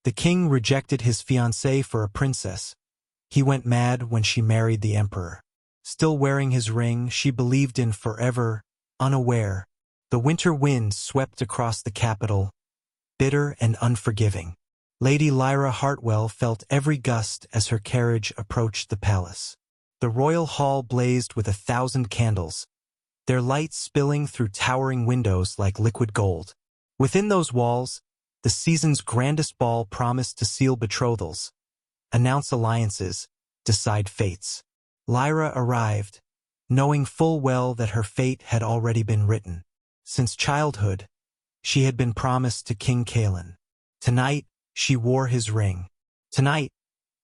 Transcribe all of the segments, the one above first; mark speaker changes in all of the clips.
Speaker 1: The king rejected his fiancée for a princess. He went mad when she married the emperor. Still wearing his ring she believed in forever, unaware. The winter wind swept across the capital, bitter and unforgiving. Lady Lyra Hartwell felt every gust as her carriage approached the palace. The royal hall blazed with 1,000 candles, their light spilling through towering windows like liquid gold. Within those walls, the season's grandest ball promised to seal betrothals, announce alliances, decide fates. Lyra arrived, knowing full well that her fate had already been written. Since childhood, she had been promised to King Calin. Tonight, she wore his ring. Tonight,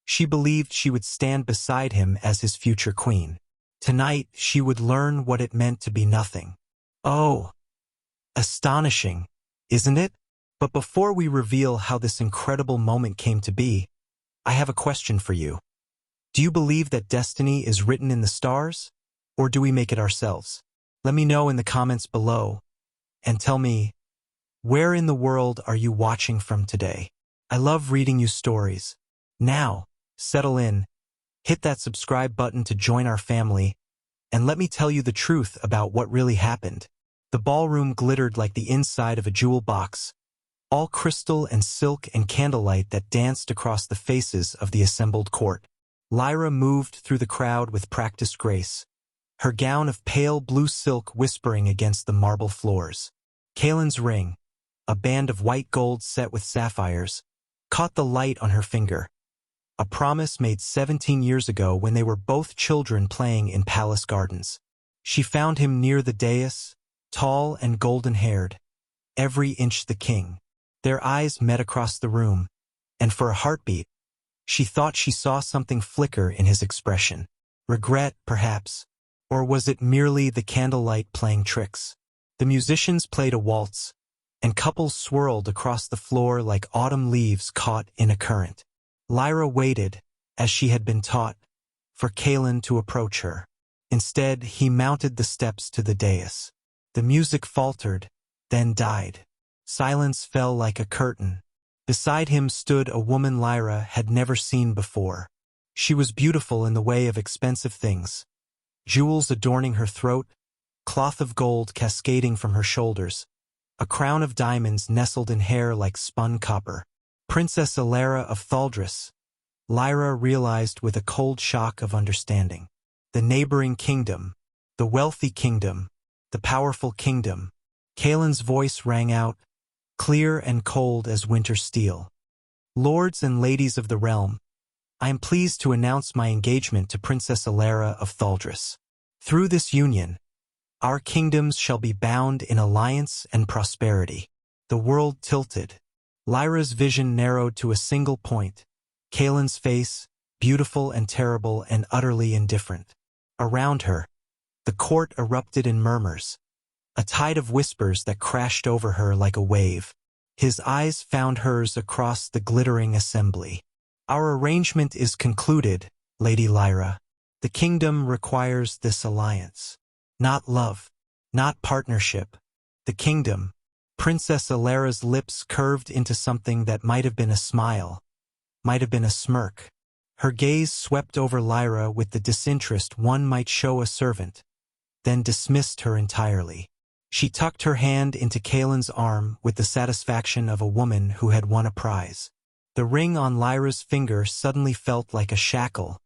Speaker 1: she believed she would stand beside him as his future queen. Tonight, she would learn what it meant to be nothing. Oh, astonishing, isn't it? But before we reveal how this incredible moment came to be, I have a question for you. Do you believe that destiny is written in the stars, or do we make it ourselves? Let me know in the comments below, and tell me, where in the world are you watching from today? I love reading you stories. Now, settle in, hit that subscribe button to join our family, and let me tell you the truth about what really happened. The ballroom glittered like the inside of a jewel box, all crystal and silk and candlelight that danced across the faces of the assembled court. Lyra moved through the crowd with practiced grace, her gown of pale blue silk whispering against the marble floors. Calin's ring, a band of white gold set with sapphires, caught the light on her finger, a promise made 17 years ago when they were both children playing in palace gardens. She found him near the dais, tall and golden-haired, every inch the king. Their eyes met across the room, and for a heartbeat, she thought she saw something flicker in his expression. Regret, perhaps, or was it merely the candlelight playing tricks? The musicians played a waltz, and couples swirled across the floor like autumn leaves caught in a current. Lyra waited, as she had been taught, for Calin to approach her. Instead, he mounted the steps to the dais. The music faltered, then died. Silence fell like a curtain. Beside him stood a woman Lyra had never seen before. She was beautiful in the way of expensive things, jewels adorning her throat, cloth of gold cascading from her shoulders, a crown of diamonds nestled in hair like spun copper. Princess Alara of Thaldris, Lyra realized with a cold shock of understanding. The neighboring kingdom, the wealthy kingdom, the powerful kingdom. Calin's voice rang out, clear and cold as winter steel. Lords and ladies of the realm, I am pleased to announce my engagement to Princess Alara of Thaldris. Through this union, our kingdoms shall be bound in alliance and prosperity. The world tilted. Lyra's vision narrowed to a single point, Calin's face, beautiful and terrible and utterly indifferent. Around her, the court erupted in murmurs, a tide of whispers that crashed over her like a wave. His eyes found hers across the glittering assembly. Our arrangement is concluded, Lady Lyra. The kingdom requires this alliance. Not love, not partnership. The kingdom. Princess Alara's lips curved into something that might have been a smile, might have been a smirk. Her gaze swept over Lyra with the disinterest one might show a servant, then dismissed her entirely. She tucked her hand into Calin's arm with the satisfaction of a woman who had won a prize. The ring on Lyra's finger suddenly felt like a shackle,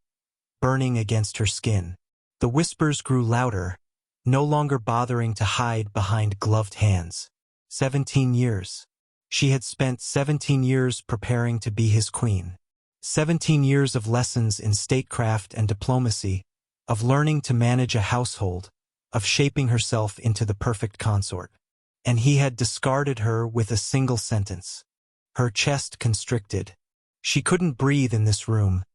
Speaker 1: burning against her skin. The whispers grew louder, no longer bothering to hide behind gloved hands. 17 years. She had spent 17 years preparing to be his queen. 17 years of lessons in statecraft and diplomacy, of learning to manage a household, of shaping herself into the perfect consort. And he had discarded her with a single sentence. Her chest constricted. She couldn't breathe in this room,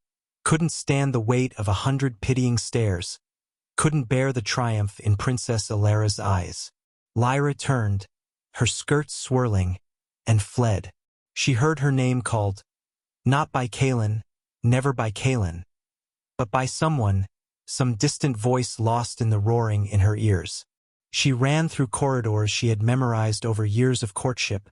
Speaker 1: couldn't stand the weight of 100 pitying stares, couldn't bear the triumph in Princess Alara's eyes. Lyra turned, her skirts swirling, and fled. She heard her name called, not by Calin, never by Calin, but by someone, some distant voice lost in the roaring in her ears. She ran through corridors she had memorized over years of courtship,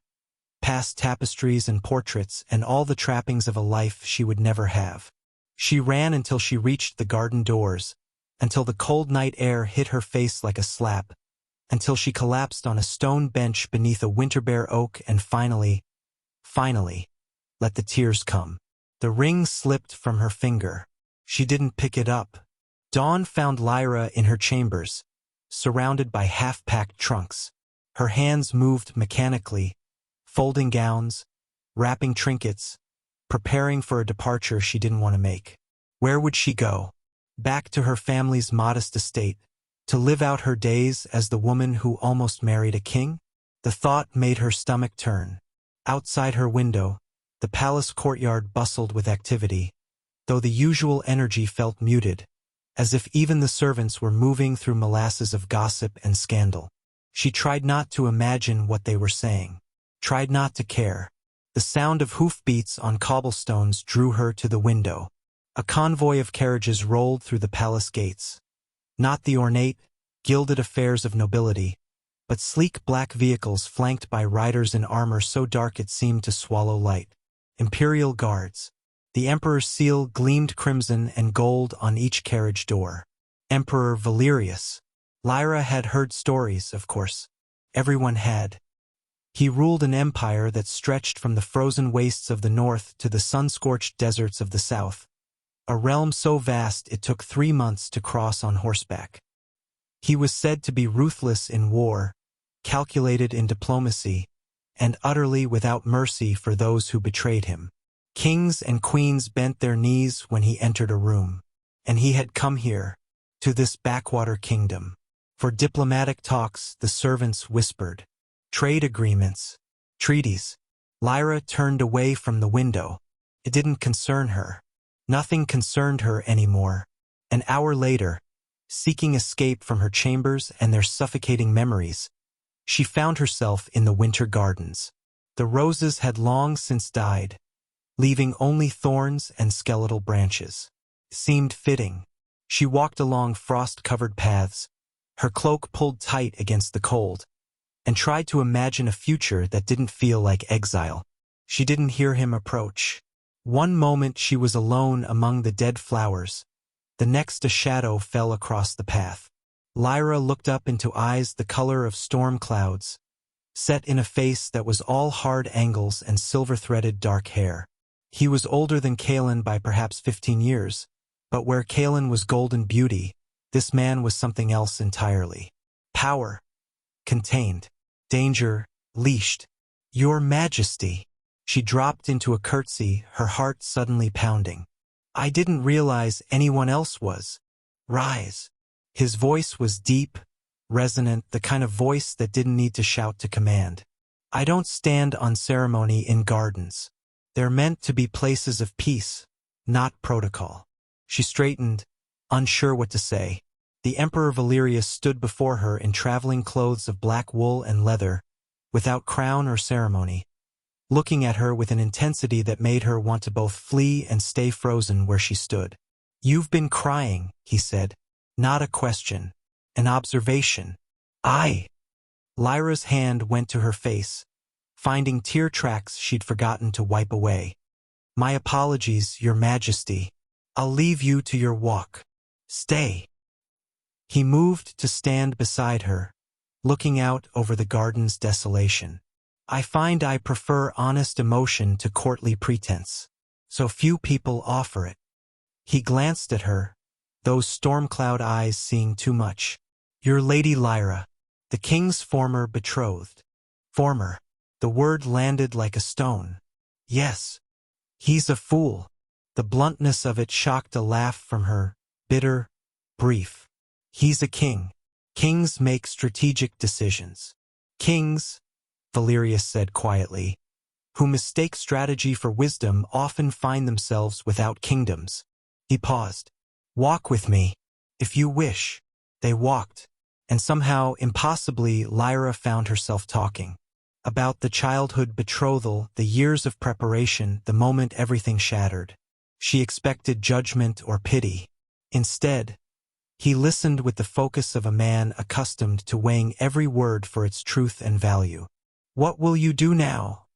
Speaker 1: past tapestries and portraits and all the trappings of a life she would never have. She ran until she reached the garden doors, until the cold night air hit her face like a slap, until she collapsed on a stone bench beneath a winter-bare oak and finally, let the tears come. The ring slipped from her finger. She didn't pick it up. Dawn found Lyra in her chambers, surrounded by half-packed trunks. Her hands moved mechanically, folding gowns, wrapping trinkets, preparing for a departure she didn't want to make. Where would she go? Back to her family's modest estate, to live out her days as the woman who almost married a king? The thought made her stomach turn. Outside her window, the palace courtyard bustled with activity, though the usual energy felt muted, as if even the servants were moving through molasses of gossip and scandal. She tried not to imagine what they were saying, tried not to care. The sound of hoofbeats on cobblestones drew her to the window. A convoy of carriages rolled through the palace gates. Not the ornate, gilded affairs of nobility, but sleek black vehicles flanked by riders in armor so dark it seemed to swallow light. Imperial guards. The emperor's seal gleamed crimson and gold on each carriage door. Emperor Valerius. Lyra had heard stories, of course. Everyone had. He ruled an empire that stretched from the frozen wastes of the north to the sun-scorched deserts of the south, a realm so vast it took 3 months to cross on horseback. He was said to be ruthless in war, calculated in diplomacy, and utterly without mercy for those who betrayed him. Kings and queens bent their knees when he entered a room, and he had come here, to this backwater kingdom. For diplomatic talks, the servants whispered. Trade agreements, treaties. Lyra turned away from the window. It didn't concern her. Nothing concerned her anymore. An hour later, seeking escape from her chambers and their suffocating memories, she found herself in the winter gardens. The roses had long since died, leaving only thorns and skeletal branches. Seemed fitting. She walked along frost-covered paths, her cloak pulled tight against the cold, and tried to imagine a future that didn't feel like exile. She didn't hear him approach. One moment she was alone among the dead flowers, the next a shadow fell across the path. Lyra looked up into eyes the color of storm clouds, set in a face that was all hard angles and silver-threaded dark hair. He was older than Kaelin by perhaps 15 years, but where Kaelin was golden beauty, this man was something else entirely. Power, contained. Danger, leashed. Your Majesty. She dropped into a curtsy, her heart suddenly pounding. I didn't realize anyone else was. Rise. His voice was deep, resonant, the kind of voice that didn't need to shout to command. I don't stand on ceremony in gardens. They're meant to be places of peace, not protocol. She straightened, unsure what to say. The Emperor Valerius stood before her in traveling clothes of black wool and leather, without crown or ceremony, looking at her with an intensity that made her want to both flee and stay frozen where she stood. You've been crying, he said. Not a question. An observation. I. Lyra's hand went to her face, finding tear tracks she'd forgotten to wipe away. My apologies, Your Majesty. I'll leave you to your walk. Stay. He moved to stand beside her, looking out over the garden's desolation. I find I prefer honest emotion to courtly pretense. So few people offer it. He glanced at her, those storm-cloud eyes seeing too much. Your Lady Lyra, the king's former betrothed. Former. The word landed like a stone. Yes. He's a fool. The bluntness of it shocked a laugh from her, bitter, brief. He's a king. Kings make strategic decisions. Kings, Valerius said quietly, who mistake strategy for wisdom often find themselves without kingdoms. He paused. Walk with me, if you wish. They walked, and somehow, impossibly, Lyra found herself talking. About the childhood betrothal, the years of preparation, the moment everything shattered. She expected judgment or pity. Instead, he listened with the focus of a man accustomed to weighing every word for its truth and value. What will you do now?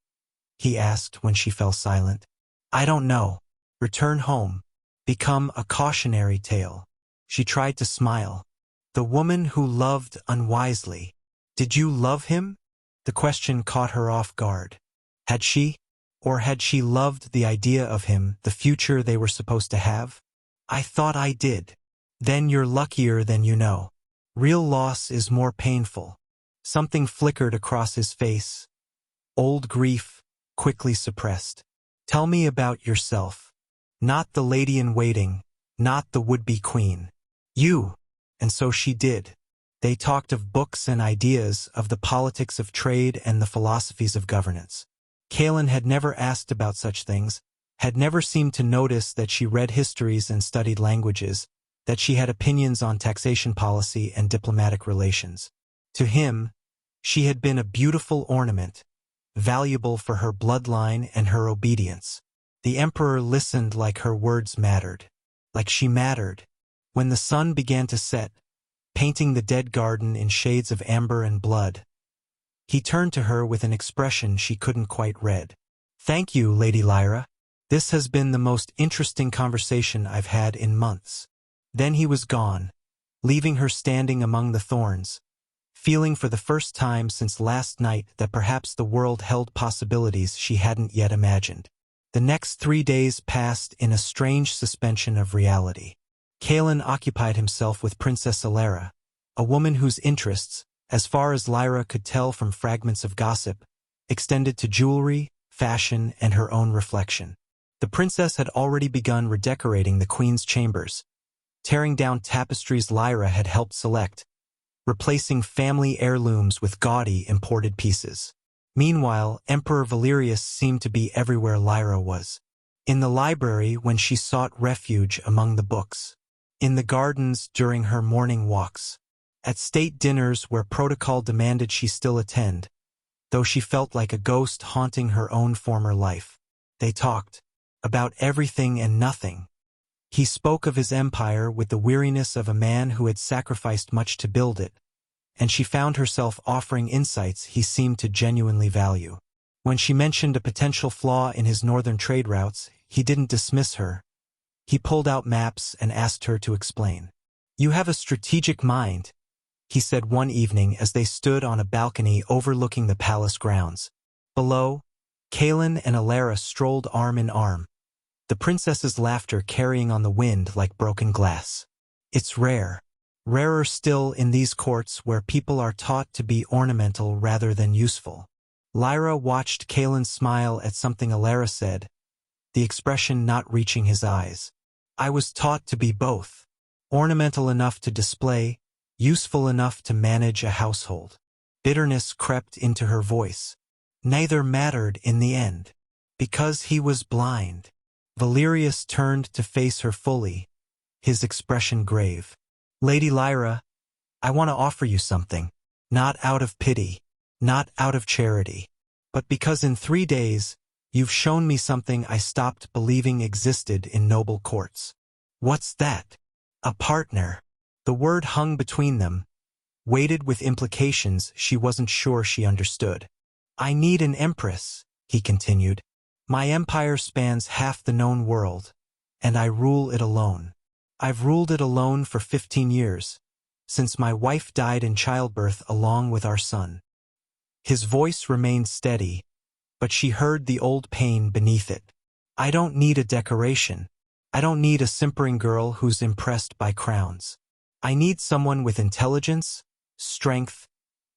Speaker 1: he asked when she fell silent. I don't know. Return home. Become a cautionary tale. She tried to smile. The woman who loved unwisely. Did you love him? The question caught her off guard. Had she? Or had she loved the idea of him, the future they were supposed to have? I thought I did. Then you're luckier than you know. Real loss is more painful. Something flickered across his face. Old grief, quickly suppressed. Tell me about yourself. Not the lady-in-waiting, not the would-be queen. You. And so she did. They talked of books and ideas, of the politics of trade and the philosophies of governance. Kaelin had never asked about such things, had never seemed to notice that she read histories and studied languages, that she had opinions on taxation policy and diplomatic relations. To him, she had been a beautiful ornament, valuable for her bloodline and her obedience. The Emperor listened like her words mattered, like she mattered. When the sun began to set, painting the dead garden in shades of amber and blood, he turned to her with an expression she couldn't quite read. Thank you, Lady Lyra. This has been the most interesting conversation I've had in months. Then he was gone, leaving her standing among the thorns, feeling for the first time since last night that perhaps the world held possibilities she hadn't yet imagined. The next 3 days passed in a strange suspension of reality. Kaelin occupied himself with Princess Alara, a woman whose interests, as far as Lyra could tell from fragments of gossip, extended to jewelry, fashion, and her own reflection. The princess had already begun redecorating the queen's chambers, tearing down tapestries Lyra had helped select, replacing family heirlooms with gaudy imported pieces. Meanwhile, Emperor Valerius seemed to be everywhere Lyra was. In the library when she sought refuge among the books. In the gardens during her morning walks. At state dinners where protocol demanded she still attend, though she felt like a ghost haunting her own former life. They talked about everything and nothing. He spoke of his empire with the weariness of a man who had sacrificed much to build it, and she found herself offering insights he seemed to genuinely value. When she mentioned a potential flaw in his northern trade routes, he didn't dismiss her. He pulled out maps and asked her to explain. You have a strategic mind, he said one evening as they stood on a balcony overlooking the palace grounds. Below, Kaelin and Alara strolled arm in arm, the princess's laughter carrying on the wind like broken glass. It's rare. Rarer still in these courts where people are taught to be ornamental rather than useful. Lyra watched Kaelin smile at something Alara said, the expression not reaching his eyes. I was taught to be both. Ornamental enough to display, useful enough to manage a household. Bitterness crept into her voice. Neither mattered in the end. Because he was blind. Valerius turned to face her fully, his expression grave. Lady Lyra, I want to offer you something. Not out of pity, not out of charity, but because in 3 days, you've shown me something I stopped believing existed in noble courts. What's that? A partner. The word hung between them, weighted with implications she wasn't sure she understood. I need an empress, he continued. My empire spans half the known world, and I rule it alone. I've ruled it alone for 15 years, since my wife died in childbirth along with our son. His voice remained steady, but she heard the old pain beneath it. I don't need a decoration. I don't need a simpering girl who's impressed by crowns. I need someone with intelligence, strength,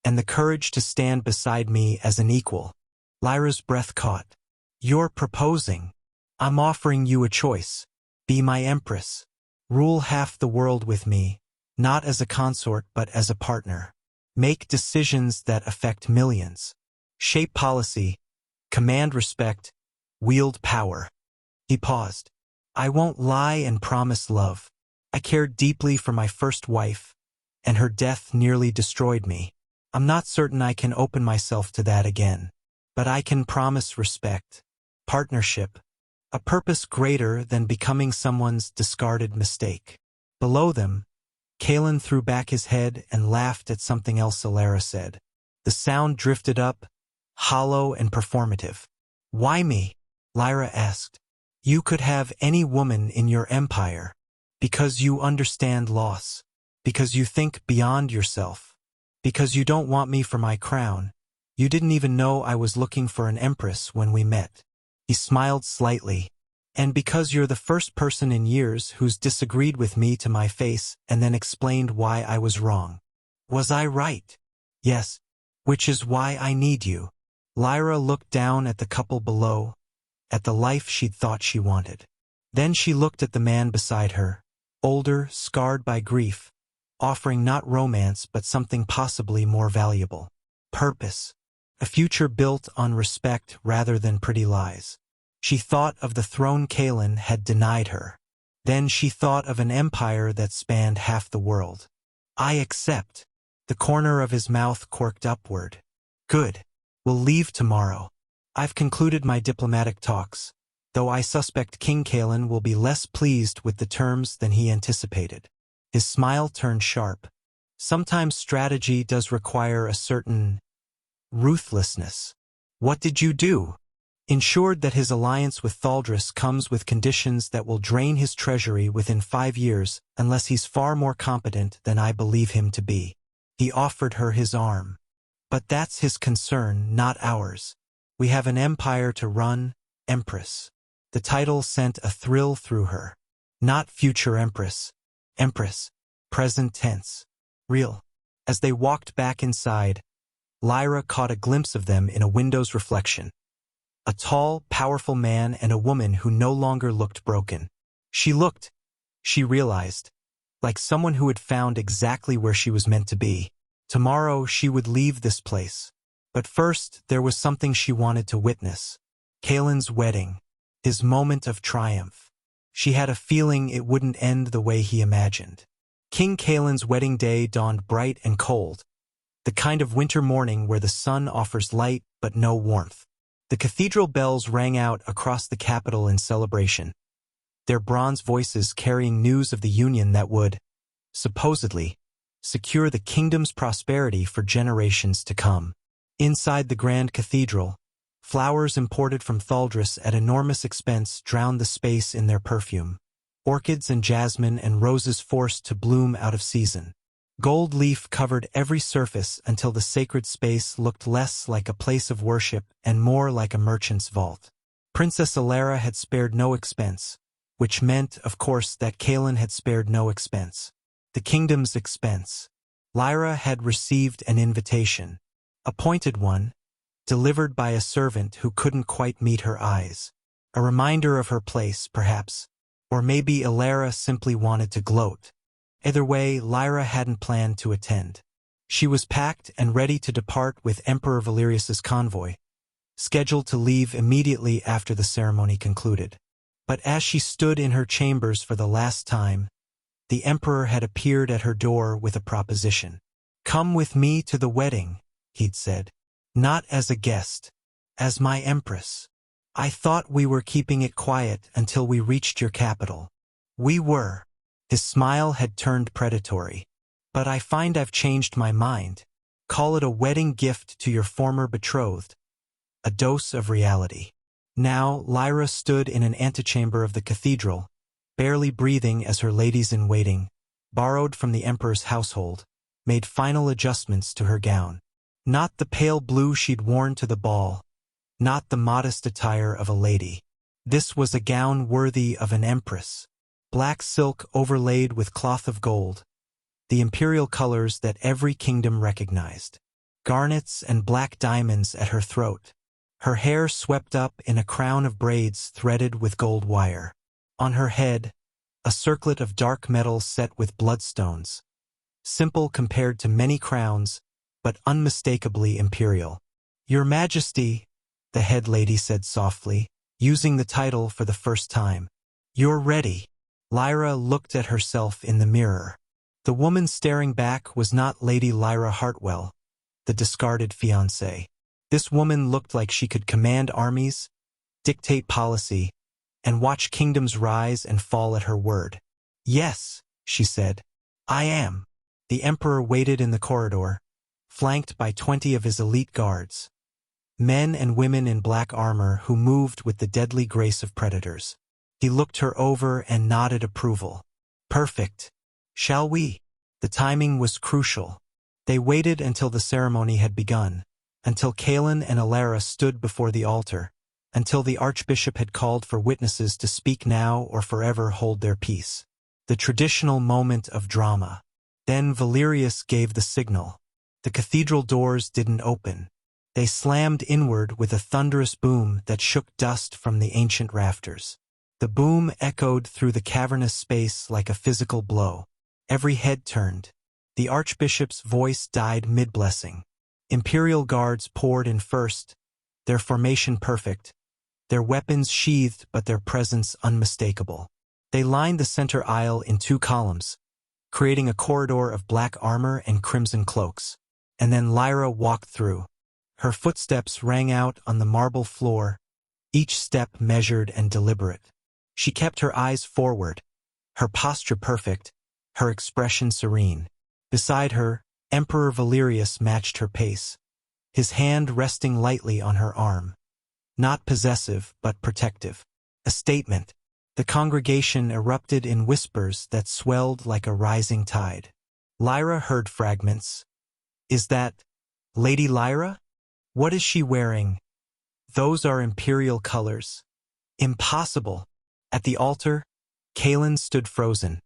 Speaker 1: and the courage to stand beside me as an equal. Lyra's breath caught. You're proposing. I'm offering you a choice. Be my empress. Rule half the world with me, not as a consort but as a partner. Make decisions that affect millions. Shape policy, command respect, wield power. He paused. I won't lie and promise love. I cared deeply for my first wife, and her death nearly destroyed me. I'm not certain I can open myself to that again. But I can promise respect, partnership, a purpose greater than becoming someone's discarded mistake. Below them, Kaelin threw back his head and laughed at something else Alara said. The sound drifted up, hollow and performative. Why me? Lyra asked. You could have any woman in your empire. Because you understand loss. Because you think beyond yourself. Because you don't want me for my crown. You didn't even know I was looking for an empress when we met. He smiled slightly. And because you're the first person in years who's disagreed with me to my face and then explained why I was wrong. Was I right? Yes. Which is why I need you. Lyra looked down at the couple below, at the life she'd thought she wanted. Then she looked at the man beside her, older, scarred by grief, offering not romance but something possibly more valuable. Purpose. A future built on respect rather than pretty lies. She thought of the throne Kaelin had denied her. Then she thought of an empire that spanned half the world. I accept. The corner of his mouth quirked upward. Good. We'll leave tomorrow. I've concluded my diplomatic talks, though I suspect King Kaelin will be less pleased with the terms than he anticipated. His smile turned sharp. Sometimes strategy does require a certain ruthlessness. What did you do? Ensured that his alliance with Thaldris comes with conditions that will drain his treasury within 5 years unless he's far more competent than I believe him to be. He offered her his arm. But that's his concern, not ours. We have an empire to run, Empress. The title sent a thrill through her. Not future Empress. Empress. Present tense. Real. As they walked back inside, Lyra caught a glimpse of them in a window's reflection. A tall, powerful man and a woman who no longer looked broken. She realized, like someone who had found exactly where she was meant to be. Tomorrow she would leave this place. But first there was something she wanted to witness. Kaelin's wedding. His moment of triumph. She had a feeling it wouldn't end the way he imagined. King Kaelin's wedding day dawned bright and cold. The kind of winter morning where the sun offers light but no warmth. The cathedral bells rang out across the capital in celebration, their bronze voices carrying news of the union that would, supposedly, secure the kingdom's prosperity for generations to come. Inside the grand cathedral, flowers imported from Thaldris at enormous expense drowned the space in their perfume. Orchids and jasmine and roses forced to bloom out of season. Gold leaf covered every surface until the sacred space looked less like a place of worship and more like a merchant's vault. Princess Alara had spared no expense, which meant, of course, that Kaelin had spared no expense. The kingdom's expense. Lyra had received an invitation, a pointed one, delivered by a servant who couldn't quite meet her eyes. A reminder of her place, perhaps, or maybe Alara simply wanted to gloat. Either way, Lyra hadn't planned to attend. She was packed and ready to depart with Emperor Valerius's convoy, scheduled to leave immediately after the ceremony concluded. But as she stood in her chambers for the last time, the Emperor had appeared at her door with a proposition. Come with me to the wedding, he'd said. Not as a guest, as my Empress. I thought we were keeping it quiet until we reached your capital. We were. His smile had turned predatory. But I find I've changed my mind. Call it a wedding gift to your former betrothed. A dose of reality. Now, Lyra stood in an antechamber of the cathedral, barely breathing as her ladies-in-waiting, borrowed from the Emperor's household, made final adjustments to her gown. Not the pale blue she'd worn to the ball, not the modest attire of a lady. This was a gown worthy of an empress. Black silk overlaid with cloth of gold, the imperial colors that every kingdom recognized. Garnets and black diamonds at her throat. Her hair swept up in a crown of braids threaded with gold wire. On her head, a circlet of dark metal set with bloodstones. Simple compared to many crowns, but unmistakably imperial. Your Majesty, the head lady said softly, using the title for the first time. You're ready. Lyra looked at herself in the mirror. The woman staring back was not Lady Lyra Hartwell, the discarded fiancée. This woman looked like she could command armies, dictate policy, and watch kingdoms rise and fall at her word. Yes, she said. I am. The Emperor waited in the corridor, flanked by 20 of his elite guards. Men and women in black armor who moved with the deadly grace of predators. He looked her over and nodded approval. Perfect. Shall we? The timing was crucial. They waited until the ceremony had begun, until Kaelin and Alara stood before the altar, until the archbishop had called for witnesses to speak now or forever hold their peace. The traditional moment of drama. Then Valerius gave the signal. The cathedral doors didn't open. They slammed inward with a thunderous boom that shook dust from the ancient rafters. The boom echoed through the cavernous space like a physical blow. Every head turned. The archbishop's voice died mid-blessing. Imperial guards poured in first, their formation perfect, their weapons sheathed but their presence unmistakable. They lined the center aisle in 2 columns, creating a corridor of black armor and crimson cloaks. And then Lyra walked through. Her footsteps rang out on the marble floor, each step measured and deliberate. She kept her eyes forward, her posture perfect, her expression serene. Beside her, Emperor Valerius matched her pace, his hand resting lightly on her arm. Not possessive, but protective. A statement. The congregation erupted in whispers that swelled like a rising tide. Lyra heard fragments. Is that Lady Lyra? What is she wearing? Those are imperial colors. Impossible. At the altar, Kaelin stood frozen,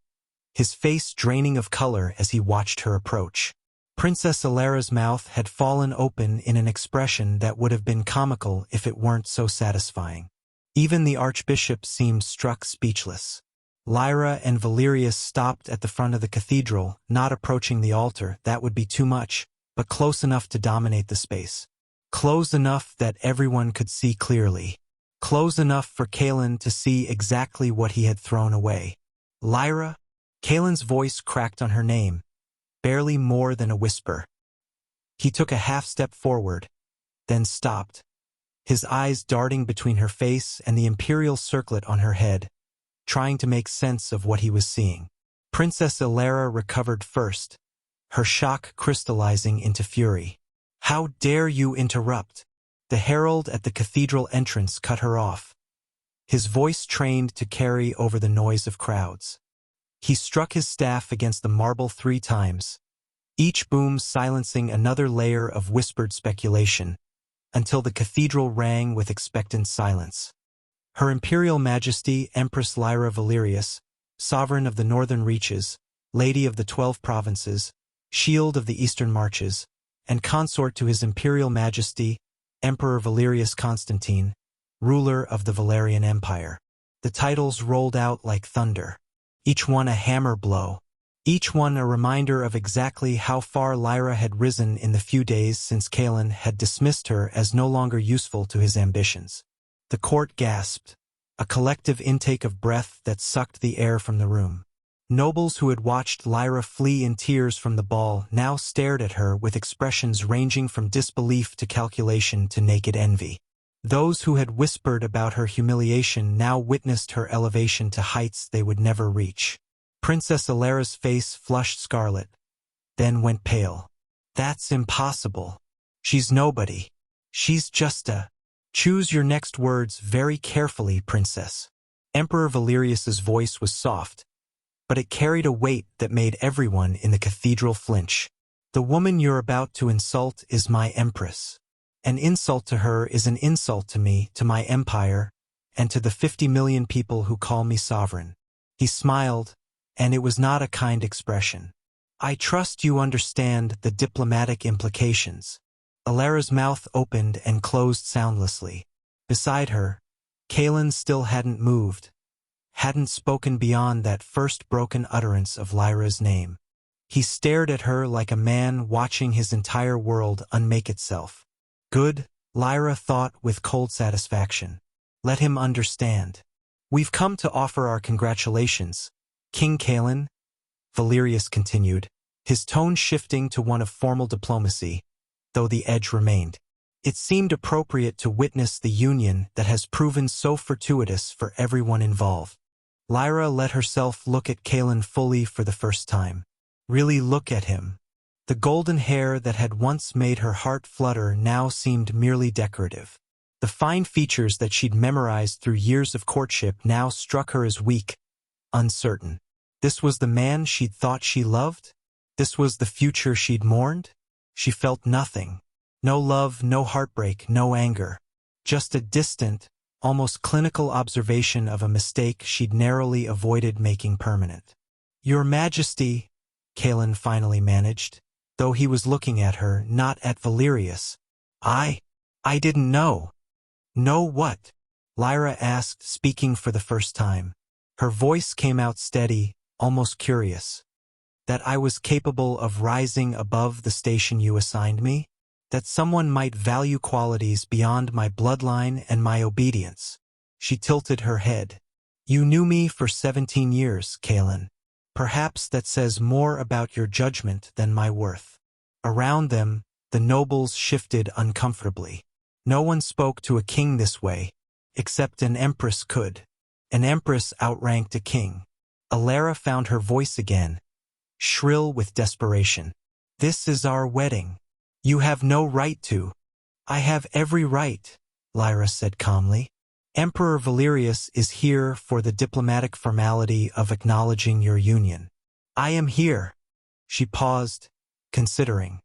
Speaker 1: his face draining of color as he watched her approach. Princess Alara's mouth had fallen open in an expression that would have been comical if it weren't so satisfying. Even the archbishop seemed struck speechless. Lyra and Valerius stopped at the front of the cathedral, not approaching the altar, that would be too much, but close enough to dominate the space. Close enough that everyone could see clearly. Close enough for Kaelin to see exactly what he had thrown away. Lyra? Kaelin's voice cracked on her name, barely more than a whisper. He took a half-step forward, then stopped, his eyes darting between her face and the imperial circlet on her head, trying to make sense of what he was seeing. Princess Alara recovered first, her shock crystallizing into fury. How dare you interrupt? The herald at the cathedral entrance cut her off, his voice trained to carry over the noise of crowds. He struck his staff against the marble 3 times, each boom silencing another layer of whispered speculation, until the cathedral rang with expectant silence. Her Imperial Majesty Empress Lyra Valerius, sovereign of the northern reaches, lady of the 12 provinces, shield of the eastern marches, and consort to His Imperial Majesty Emperor Valerius Constantine, ruler of the Valerian Empire. The titles rolled out like thunder, each one a hammer blow, each one a reminder of exactly how far Lyra had risen in the few days since Kaelin had dismissed her as no longer useful to his ambitions. The court gasped, a collective intake of breath that sucked the air from the room. Nobles who had watched Lyra flee in tears from the ball now stared at her with expressions ranging from disbelief to calculation to naked envy. Those who had whispered about her humiliation now witnessed her elevation to heights they would never reach. Princess Alara's face flushed scarlet, then went pale. That's impossible. She's nobody. She's just a... Choose your next words very carefully, Princess. Emperor Valerius's voice was soft, but it carried a weight that made everyone in the cathedral flinch. The woman you're about to insult is my Empress. An insult to her is an insult to me, to my empire, and to the 50 million people who call me sovereign. He smiled, and it was not a kind expression. I trust you understand the diplomatic implications. Alara's mouth opened and closed soundlessly. Beside her, Kaelin still hadn't moved, hadn't spoken beyond that first broken utterance of Lyra's name. He stared at her like a man watching his entire world unmake itself. Good, Lyra thought with cold satisfaction. Let him understand. We've come to offer our congratulations, King Kaelin, Valerius continued, his tone shifting to one of formal diplomacy, though the edge remained. It seemed appropriate to witness the union that has proven so fortuitous for everyone involved. Lyra let herself look at Kaelin fully for the first time. Really look at him. The golden hair that had once made her heart flutter now seemed merely decorative. The fine features that she'd memorized through years of courtship now struck her as weak, uncertain. This was the man she'd thought she loved? This was the future she'd mourned? She felt nothing. No love, no heartbreak, no anger. Just a distant, almost clinical observation of a mistake she'd narrowly avoided making permanent. "Your Majesty," Kaelin finally managed, though he was looking at her, not at Valerius. I didn't know." "Know what?" Lyra asked, speaking for the first time. Her voice came out steady, almost curious. "That I was capable of rising above the station you assigned me? That someone might value qualities beyond my bloodline and my obedience." She tilted her head. "You knew me for 17 years, Kaelin. Perhaps that says more about your judgment than my worth." Around them, the nobles shifted uncomfortably. No one spoke to a king this way, except an empress could. An empress outranked a king. Alara found her voice again, shrill with desperation. "This is our wedding. You have no right to." "I have every right," Lyra said calmly. "Emperor Valerius is here for the diplomatic formality of acknowledging your union. I am here." She paused, considering.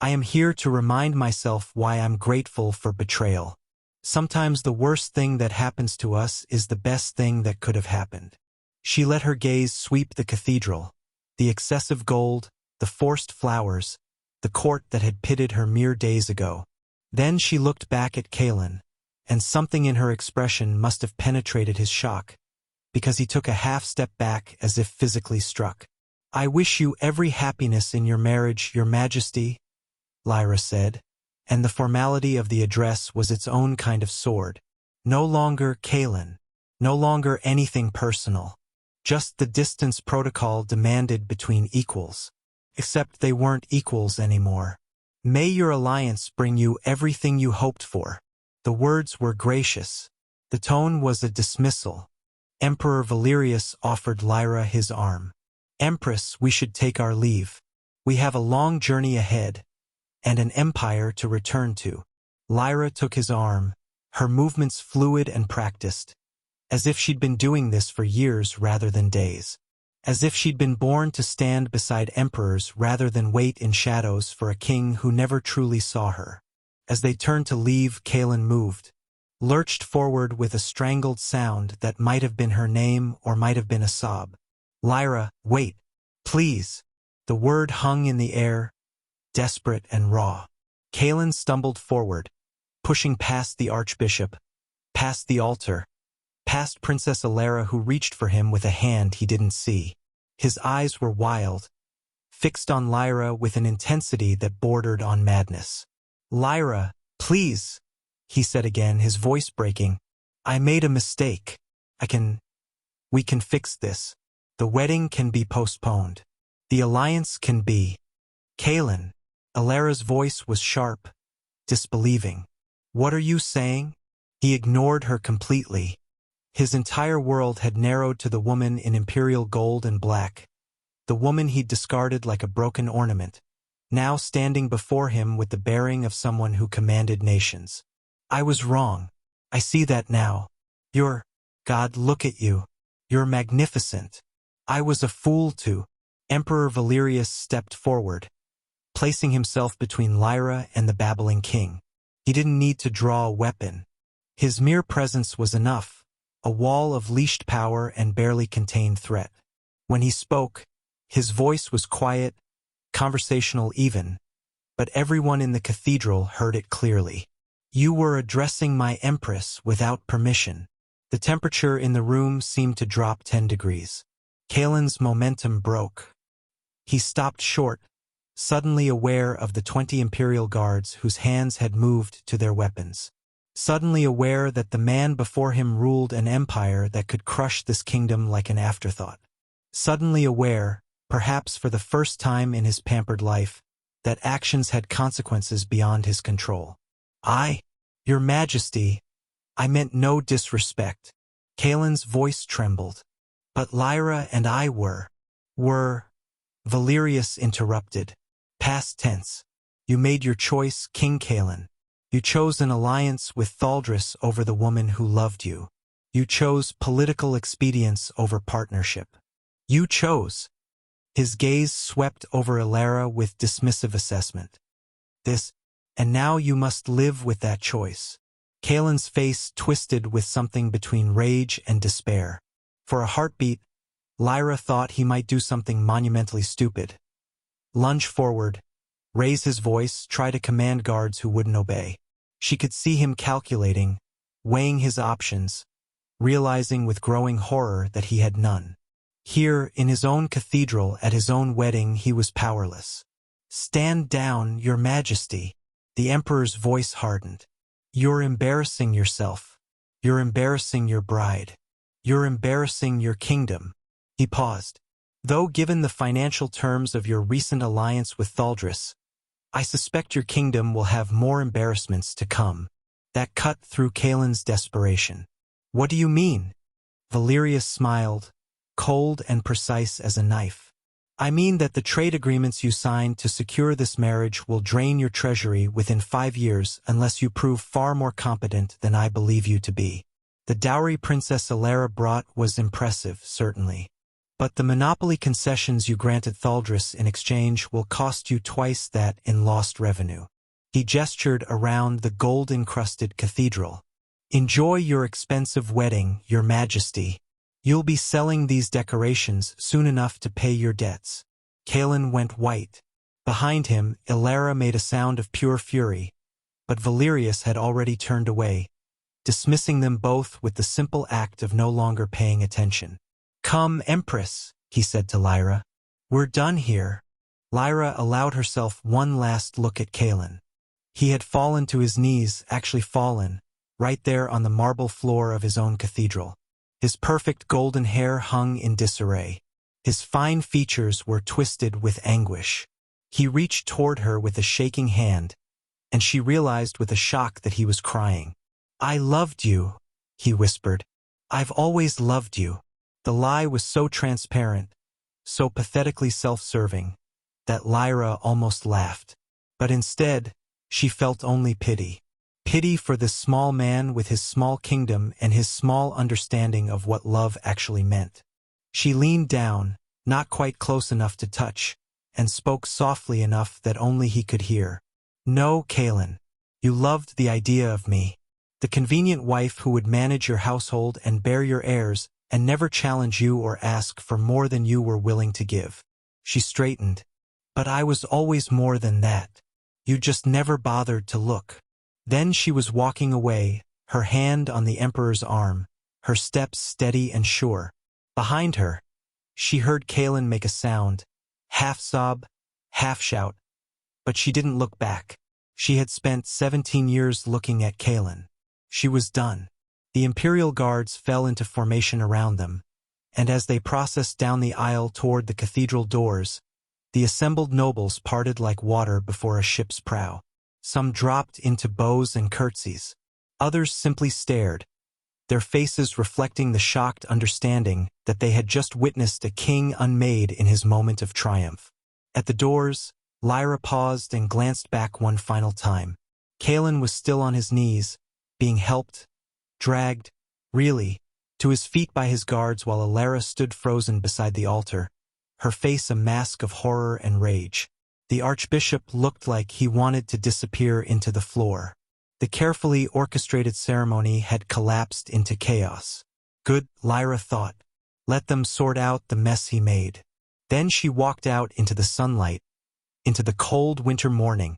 Speaker 1: "I am here to remind myself why I'm grateful for betrayal. Sometimes the worst thing that happens to us is the best thing that could have happened." She let her gaze sweep the cathedral, the excessive gold, the forced flowers, the court that had pitted her mere days ago. Then she looked back at Kaelin, and something in her expression must have penetrated his shock, because he took a half-step back as if physically struck. "I wish you every happiness in your marriage, Your Majesty," Lyra said, and the formality of the address was its own kind of sword. No longer Kaelin, no longer anything personal, just the distance protocol demanded between equals. Except they weren't equals anymore. "May your alliance bring you everything you hoped for." The words were gracious. The tone was a dismissal. Emperor Valerius offered Lyra his arm. "Empress, we should take our leave. We have a long journey ahead, and an empire to return to." Lyra took his arm, her movements fluid and practiced, as if she'd been doing this for years rather than days. As if she'd been born to stand beside emperors rather than wait in shadows for a king who never truly saw her. As they turned to leave, Kaelin moved, lurched forward with a strangled sound that might have been her name or might have been a sob. "Lyra, wait, please." The word hung in the air, desperate and raw. Kaelin stumbled forward, pushing past the archbishop, past the altar, past Princess Alara, who reached for him with a hand he didn't see. His eyes were wild, fixed on Lyra with an intensity that bordered on madness. "Lyra, please," he said again, his voice breaking. "I made a mistake. We can fix this. The wedding can be postponed. The alliance can be." "Kaelin." Alara's voice was sharp, disbelieving. "What are you saying?" He ignored her completely. His entire world had narrowed to the woman in imperial gold and black, the woman he'd discarded like a broken ornament, now standing before him with the bearing of someone who commanded nations. "I was wrong. I see that now. God, look at you. You're magnificent. I was a fool to." Emperor Valerius stepped forward, placing himself between Lyra and the babbling king. He didn't need to draw a weapon. His mere presence was enough, a wall of leashed power and barely contained threat. When he spoke, his voice was quiet, conversational even, but everyone in the cathedral heard it clearly. "You were addressing my empress without permission." The temperature in the room seemed to drop 10 degrees. Kaelin's momentum broke. He stopped short, suddenly aware of the 20 imperial guards whose hands had moved to their weapons. Suddenly aware that the man before him ruled an empire that could crush this kingdom like an afterthought. Suddenly aware, perhaps for the first time in his pampered life, that actions had consequences beyond his control. Your Majesty, I meant no disrespect." Kaelin's voice trembled. "But Lyra and I were..." Valerius interrupted. Past tense. You made your choice, King Kaelin. You chose an alliance with Thaldris over the woman who loved you. You chose political expedience over partnership. You chose. His gaze swept over Elara with dismissive assessment. This, and now you must live with that choice. Kaelin's face twisted with something between rage and despair. For a heartbeat, Lyra thought he might do something monumentally stupid. Lunge forward, raise his voice, try to command guards who wouldn't obey. She could see him calculating, weighing his options, realizing with growing horror that he had none. Here, in his own cathedral, at his own wedding, he was powerless. "Stand down, your majesty." The emperor's voice hardened. "You're embarrassing yourself. You're embarrassing your bride. You're embarrassing your kingdom." He paused. "Though given the financial terms of your recent alliance with Thaldris, I suspect your kingdom will have more embarrassments to come." That cut through Kaelin's desperation. "What do you mean?" Valerius smiled, cold and precise as a knife. "I mean that the trade agreements you signed to secure this marriage will drain your treasury within 5 years unless you prove far more competent than I believe you to be. The dowry Princess Elara brought was impressive, certainly. But the monopoly concessions you granted Thaldris in exchange will cost you twice that in lost revenue." He gestured around the gold-encrusted cathedral. "Enjoy your expensive wedding, your majesty. You'll be selling these decorations soon enough to pay your debts." Kaelin went white. Behind him, Elara made a sound of pure fury, but Valerius had already turned away, dismissing them both with the simple act of no longer paying attention. "Come, Empress," he said to Lyra. "We're done here." Lyra allowed herself one last look at Kaelin. He had fallen to his knees, actually fallen, right there on the marble floor of his own cathedral. His perfect golden hair hung in disarray. His fine features were twisted with anguish. He reached toward her with a shaking hand, and she realized with a shock that he was crying. "I loved you," he whispered. "I've always loved you." The lie was so transparent, so pathetically self-serving, that Lyra almost laughed. But instead, she felt only pity. Pity for this small man with his small kingdom and his small understanding of what love actually meant. She leaned down, not quite close enough to touch, and spoke softly enough that only he could hear. "No, Kaelin, you loved the idea of me. The convenient wife who would manage your household and bear your heirs and never challenge you or ask for more than you were willing to give." She straightened. "But I was always more than that. You just never bothered to look." Then she was walking away, her hand on the emperor's arm, her steps steady and sure. Behind her, she heard Kaelin make a sound, half sob, half shout, but she didn't look back. She had spent 17 years looking at Kaelin. She was done. The Imperial Guards fell into formation around them, and as they processed down the aisle toward the cathedral doors, the assembled nobles parted like water before a ship's prow. Some dropped into bows and curtsies. Others simply stared, their faces reflecting the shocked understanding that they had just witnessed a king unmade in his moment of triumph. At the doors, Lyra paused and glanced back one final time. Kaelin was still on his knees, being helped, dragged, really, to his feet by his guards while Elara stood frozen beside the altar, her face a mask of horror and rage. The archbishop looked like he wanted to disappear into the floor. The carefully orchestrated ceremony had collapsed into chaos. Good, Lyra thought. Let them sort out the mess he made. Then she walked out into the sunlight, into the cold winter morning,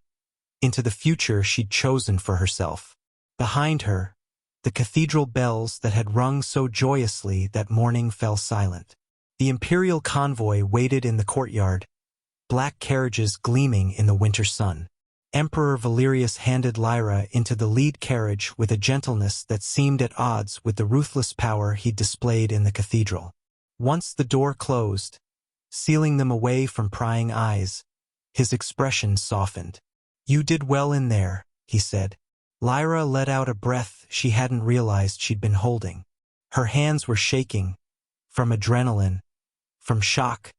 Speaker 1: into the future she'd chosen for herself. Behind her, the cathedral bells that had rung so joyously that morning fell silent. The imperial convoy waited in the courtyard, black carriages gleaming in the winter sun. Emperor Valerius handed Lyra into the lead carriage with a gentleness that seemed at odds with the ruthless power he'd displayed in the cathedral. Once the door closed, sealing them away from prying eyes, his expression softened. "You did well in there," he said. Lyra let out a breath she hadn't realized she'd been holding. Her hands were shaking, from adrenaline, from shock,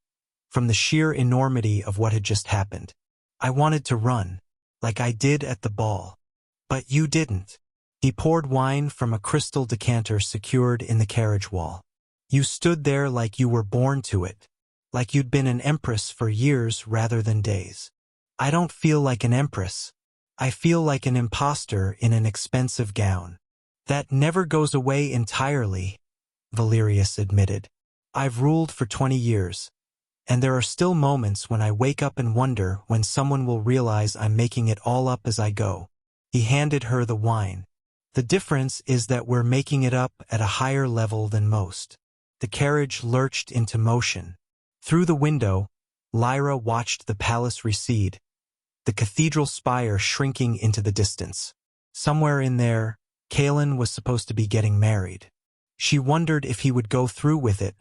Speaker 1: from the sheer enormity of what had just happened. I wanted to run, like I did at the ball. But you didn't. He poured wine from a crystal decanter secured in the carriage wall. You stood there like you were born to it, like you'd been an empress for years rather than days. I don't feel like an empress. I feel like an imposter in an expensive gown. That never goes away entirely, Valerius admitted. I've ruled for 20 years, and there are still moments when I wake up and wonder when someone will realize I'm making it all up as I go. He handed her the wine. The difference is that we're making it up at a higher level than most. The carriage lurched into motion. Through the window, Lyra watched the palace recede, the cathedral spire shrinking into the distance. Somewhere in there, Kaelin was supposed to be getting married. She wondered if he would go through with it,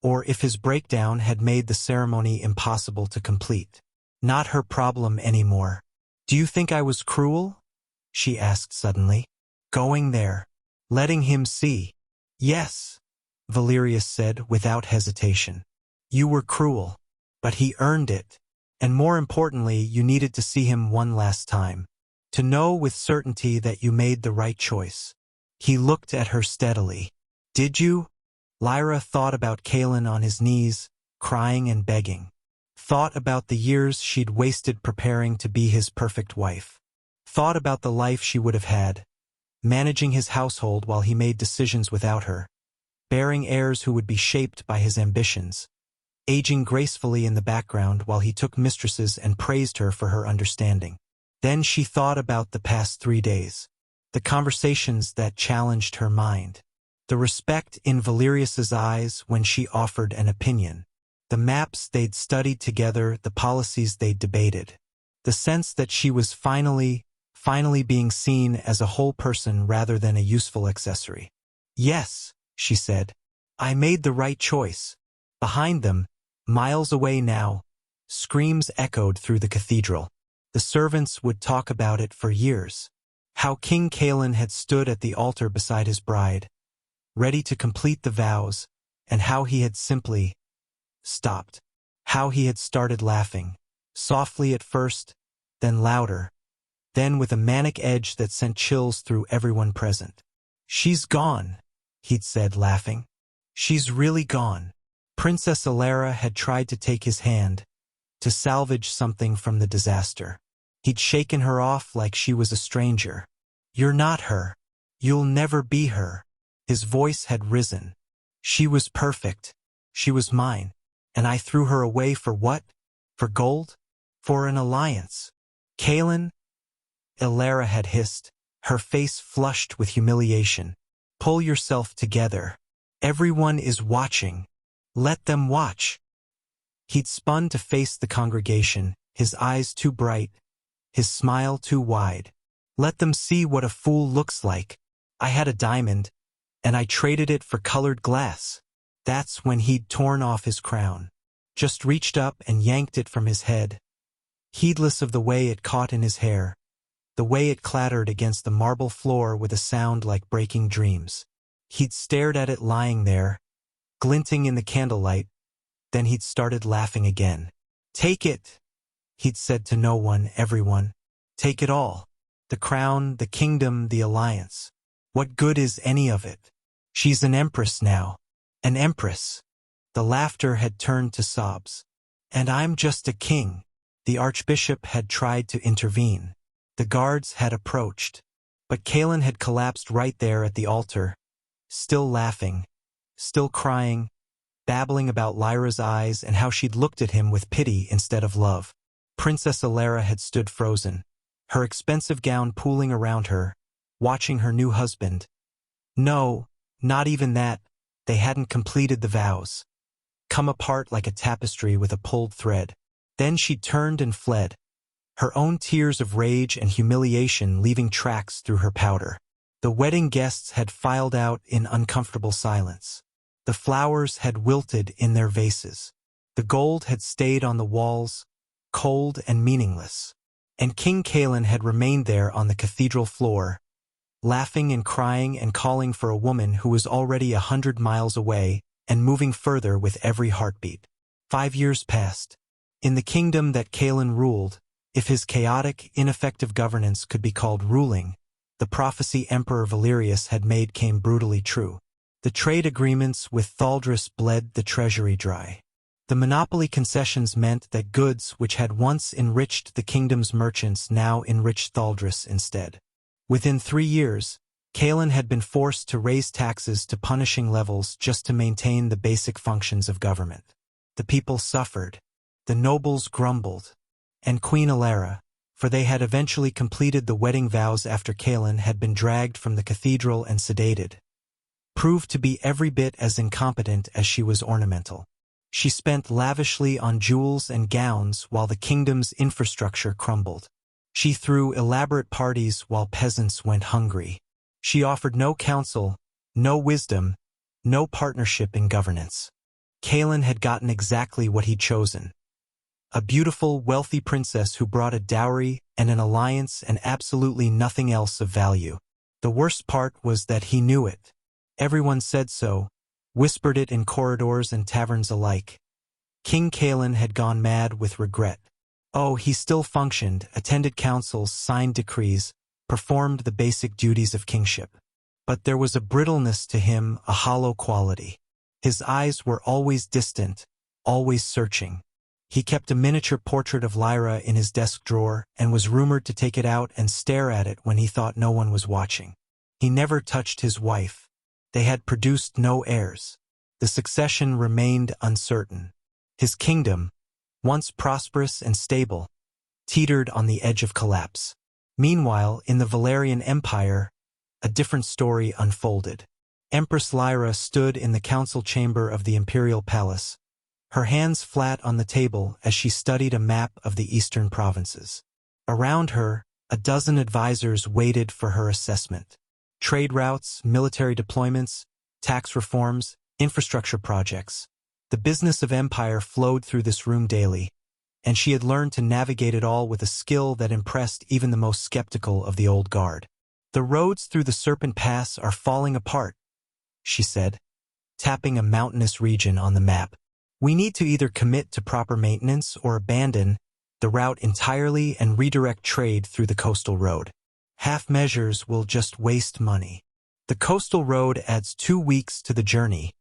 Speaker 1: or if his breakdown had made the ceremony impossible to complete. Not her problem anymore. Do you think I was cruel? She asked suddenly. Going there. Letting him see. Yes, Valerius said without hesitation. You were cruel. But he earned it. And more importantly, you needed to see him one last time. To know with certainty that you made the right choice. He looked at her steadily. Did you? Lyra thought about Kaelin on his knees, crying and begging. Thought about the years she'd wasted preparing to be his perfect wife. Thought about the life she would have had, managing his household while he made decisions without her, bearing heirs who would be shaped by his ambitions, aging gracefully in the background while he took mistresses and praised her for her understanding. Then she thought about the past 3 days, the conversations that challenged her mind, the respect in Valerius's eyes when she offered an opinion, the maps they'd studied together, the policies they'd debated, the sense that she was finally being seen as a whole person rather than a useful accessory. Yes, she said, I made the right choice. Behind them, miles away now, screams echoed through the cathedral. The servants would talk about it for years. How King Kaelin had stood at the altar beside his bride, ready to complete the vows, and how he had simply stopped. How he had started laughing, softly at first, then louder, then with a manic edge that sent chills through everyone present. She's gone, he'd said, laughing. She's really gone. Princess Alara had tried to take his hand, to salvage something from the disaster. He'd shaken her off like she was a stranger. You're not her. You'll never be her. His voice had risen. She was perfect. She was mine. And I threw her away for what? For gold? For an alliance. Kaelin? Alara had hissed, her face flushed with humiliation. Pull yourself together. Everyone is watching. Let them watch. He'd spun to face the congregation, his eyes too bright, his smile too wide. Let them see what a fool looks like. I had a diamond, and I traded it for colored glass. That's when he'd torn off his crown, just reached up and yanked it from his head, heedless of the way it caught in his hair, the way it clattered against the marble floor with a sound like breaking dreams. He'd stared at it lying there, glinting in the candlelight, then he'd started laughing again. Take it, he'd said to no one, everyone. Take it all. The crown, the kingdom, the alliance. What good is any of it? She's an empress now. An empress. The laughter had turned to sobs. And I'm just a king. The archbishop had tried to intervene. The guards had approached. But Kaelin had collapsed right there at the altar, still laughing, still crying, babbling about Lyra's eyes and how she'd looked at him with pity instead of love. Princess Alara had stood frozen, her expensive gown pooling around her, watching her new husband. No, not even that. They hadn't completed the vows. Come apart like a tapestry with a pulled thread. Then she turned and fled, her own tears of rage and humiliation leaving tracks through her powder. The wedding guests had filed out in uncomfortable silence. The flowers had wilted in their vases. The gold had stayed on the walls, cold and meaningless. And King Kaelin had remained there on the cathedral floor, laughing and crying and calling for a woman who was already 100 miles away and moving further with every heartbeat. 5 years passed. In the kingdom that Kaelin ruled, If his chaotic, ineffective governance could be called ruling, the prophecy Emperor Valerius had made came brutally true. The trade agreements with Thaldris bled the treasury dry. The monopoly concessions meant that goods which had once enriched the kingdom's merchants now enriched Thaldris instead. Within 3 years, Calen had been forced to raise taxes to punishing levels just to maintain the basic functions of government. The people suffered, the nobles grumbled, and Queen Alara, for they had eventually completed the wedding vows after Calen had been dragged from the cathedral and sedated, proved to be every bit as incompetent as she was ornamental. She spent lavishly on jewels and gowns while the kingdom's infrastructure crumbled. She threw elaborate parties while peasants went hungry. She offered no counsel, no wisdom, no partnership in governance. Calen had gotten exactly what he'd chosen. A beautiful, wealthy princess who brought a dowry and an alliance and absolutely nothing else of value. The worst part was that he knew it. Everyone said so, whispered it in corridors and taverns alike. King Calen had gone mad with regret. Oh, he still functioned, attended councils, signed decrees, performed the basic duties of kingship. But there was a brittleness to him, a hollow quality. His eyes were always distant, always searching. He kept a miniature portrait of Lyra in his desk drawer and was rumored to take it out and stare at it when he thought no one was watching. He never touched his wife. They had produced no heirs. The succession remained uncertain. His kingdom, once prosperous and stable, teetered on the edge of collapse. Meanwhile, in the Valerian Empire, a different story unfolded. Empress Lyra stood in the council chamber of the imperial palace, her hands flat on the table as she studied a map of the eastern provinces. Around her, a dozen advisors waited for her assessment. Trade routes, military deployments, tax reforms, infrastructure projects. The business of empire flowed through this room daily, and she had learned to navigate it all with a skill that impressed even the most skeptical of the old guard. "The roads through the Serpent Pass are falling apart," she said, tapping a mountainous region on the map. "We need to either commit to proper maintenance or abandon the route entirely and redirect trade through the coastal road. Half measures will just waste money." "The coastal road adds 2 weeks to the journey,"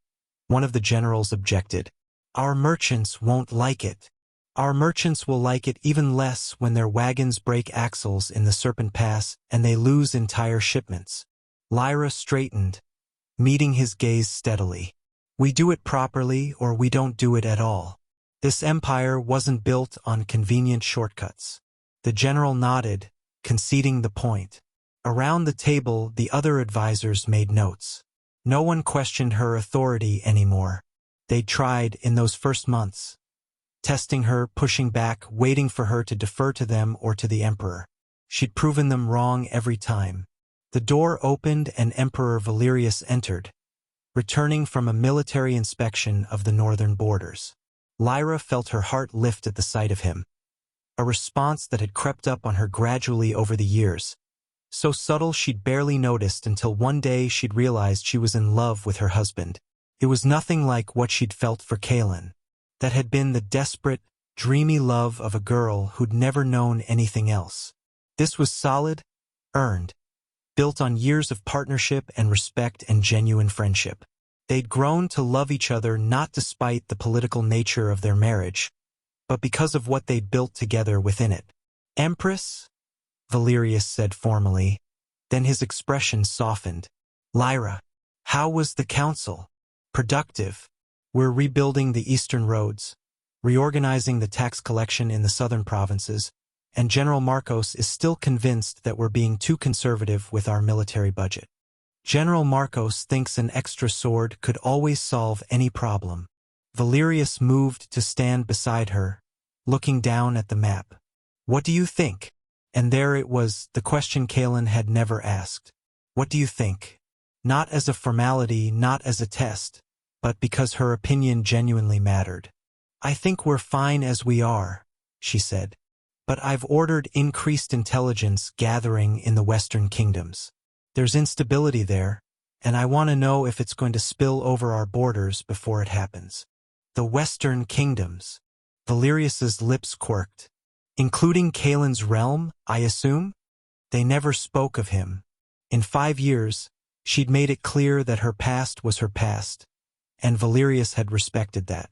Speaker 1: one of the generals objected. "Our merchants won't like it." "Our merchants will like it even less when their wagons break axles in the Serpent Pass and they lose entire shipments." Lyra straightened, meeting his gaze steadily. "We do it properly or we don't do it at all. This empire wasn't built on convenient shortcuts." The general nodded, conceding the point. Around the table, the other advisors made notes. No one questioned her authority anymore. They'd tried in those first months, testing her, pushing back, waiting for her to defer to them or to the emperor. She'd proven them wrong every time. The door opened and Emperor Valerius entered, returning from a military inspection of the northern borders. Lyra felt her heart lift at the sight of him, a response that had crept up on her gradually over the years, so subtle she'd barely noticed until one day she'd realized she was in love with her husband. It was nothing like what she'd felt for Calen. That had been the desperate, dreamy love of a girl who'd never known anything else. This was solid, earned, built on years of partnership and respect and genuine friendship. They'd grown to love each other not despite the political nature of their marriage, but because of what they'd built together within it. "Empress?" Valerius said formally. Then his expression softened. "Lyra, how was the council?" "Productive. We're rebuilding the eastern roads, reorganizing the tax collection in the southern provinces, and General Marcos is still convinced that we're being too conservative with our military budget. General Marcos thinks an extra sword could always solve any problem." Valerius moved to stand beside her, looking down at the map. "What do you think?" And there it was, the question Calen had never asked. "What do you think?" Not as a formality, not as a test, but because her opinion genuinely mattered. "I think we're fine as we are," she said. "But I've ordered increased intelligence gathering in the Western kingdoms. There's instability there, and I want to know if it's going to spill over our borders before it happens." "The Western kingdoms." Valerius's lips quirked. Including Kalen's realm, I assume? They never spoke of him. In 5 years, she'd made it clear that her past was her past, and Valerius had respected that.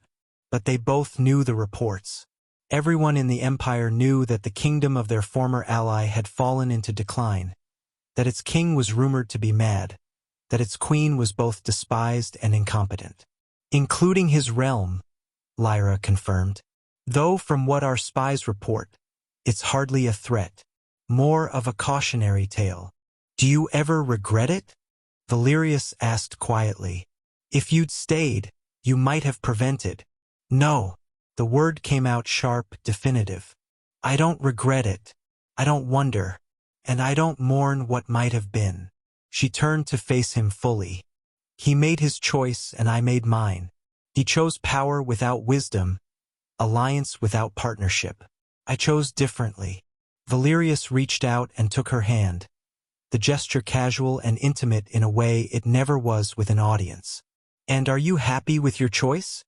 Speaker 1: But they both knew the reports. Everyone in the empire knew that the kingdom of their former ally had fallen into decline, that its king was rumored to be mad, that its queen was both despised and incompetent. Including his realm, Lyra confirmed. Though from what our spies report, it's hardly a threat, more of a cautionary tale. Do you ever regret it? Valerius asked quietly. If you'd stayed, you might have prevented. No. The word came out sharp, definitive. I don't regret it. I don't wonder. And I don't mourn what might have been. She turned to face him fully. He made his choice and I made mine. He chose power without wisdom, alliance without partnership. I chose differently. Valerius reached out and took her hand, the gesture casual and intimate in a way it never was with an audience. And are you happy with your choice?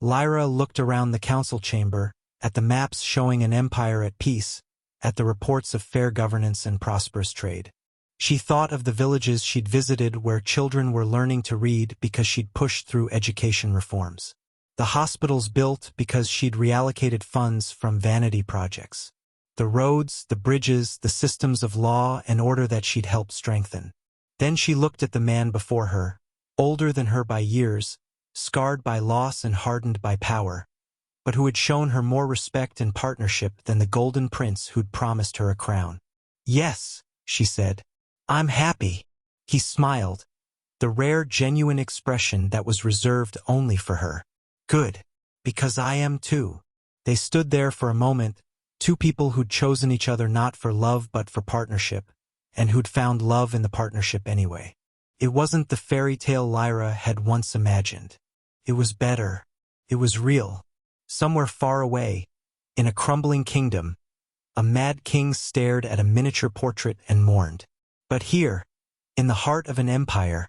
Speaker 1: Lyra looked around the council chamber, at the maps showing an empire at peace, at the reports of fair governance and prosperous trade. She thought of the villages she'd visited where children were learning to read because she'd pushed through education reforms. The hospitals built because she'd reallocated funds from vanity projects. The roads, the bridges, the systems of law and order that she'd helped strengthen. Then she looked at the man before her, older than her by years, scarred by loss and hardened by power, but who had shown her more respect and partnership than the golden prince who'd promised her a crown. Yes, she said. I'm happy. He smiled, the rare genuine expression that was reserved only for her. Good, because I am too. They stood there for a moment, two people who'd chosen each other not for love but for partnership, and who'd found love in the partnership anyway. It wasn't the fairy tale Lyra had once imagined. It was better. It was real. Somewhere far away, in a crumbling kingdom, a mad king stared at a miniature portrait and mourned. But here, in the heart of an empire,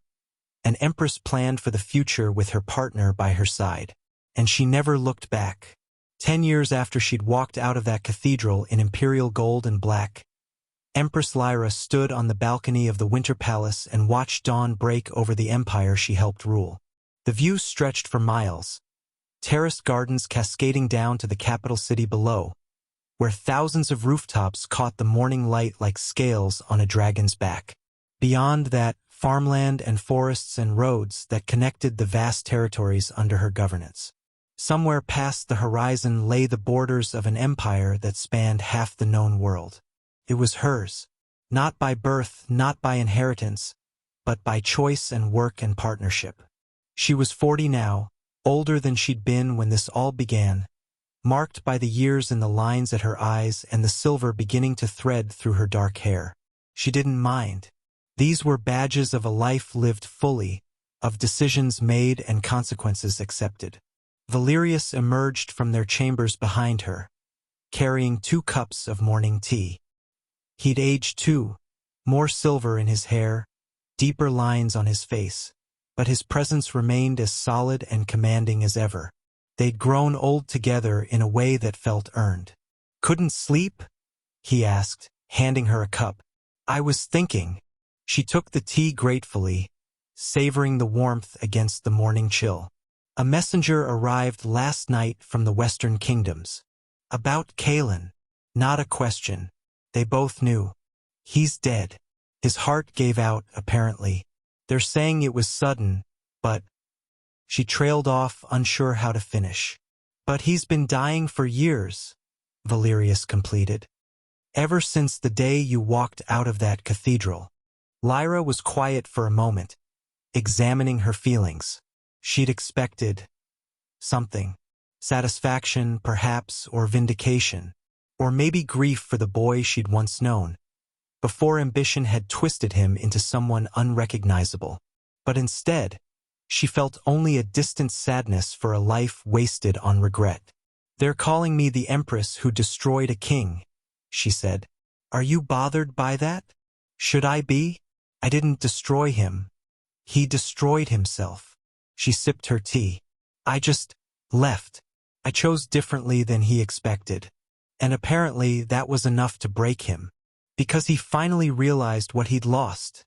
Speaker 1: an empress planned for the future with her partner by her side. And she never looked back. 10 years after she'd walked out of that cathedral in imperial gold and black, Empress Lyra stood on the balcony of the Winter Palace and watched dawn break over the empire she helped rule. The view stretched for miles, terraced gardens cascading down to the capital city below, where thousands of rooftops caught the morning light like scales on a dragon's back. Beyond that, farmland and forests and roads that connected the vast territories under her governance. Somewhere past the horizon lay the borders of an empire that spanned half the known world. It was hers, not by birth, not by inheritance, but by choice and work and partnership. She was 40 now, older than she'd been when this all began, marked by the years in the lines at her eyes and the silver beginning to thread through her dark hair. She didn't mind. These were badges of a life lived fully, of decisions made and consequences accepted. Valerius emerged from their chambers behind her, carrying 2 cups of morning tea. He'd aged too, more silver in his hair, deeper lines on his face, but his presence remained as solid and commanding as ever. They'd grown old together in a way that felt earned. Couldn't sleep? He asked, handing her a cup. I was thinking. She took the tea gratefully, savoring the warmth against the morning chill. A messenger arrived last night from the Western Kingdoms. About Kalen. Not a question. They both knew. He's dead. His heart gave out, apparently. They're saying it was sudden, but... She trailed off, unsure how to finish. But he's been dying for years, Valerius completed. Ever since the day you walked out of that cathedral. Lyra was quiet for a moment, examining her feelings. She'd expected something. Satisfaction, perhaps, or vindication. Or maybe grief for the boy she'd once known, before ambition had twisted him into someone unrecognizable. But instead, she felt only a distant sadness for a life wasted on regret. They're calling me the Empress who destroyed a king, she said. Are you bothered by that? Should I be? I didn't destroy him. He destroyed himself. She sipped her tea. I just left. I chose differently than he expected. And apparently that was enough to break him. Because he finally realized what he'd lost,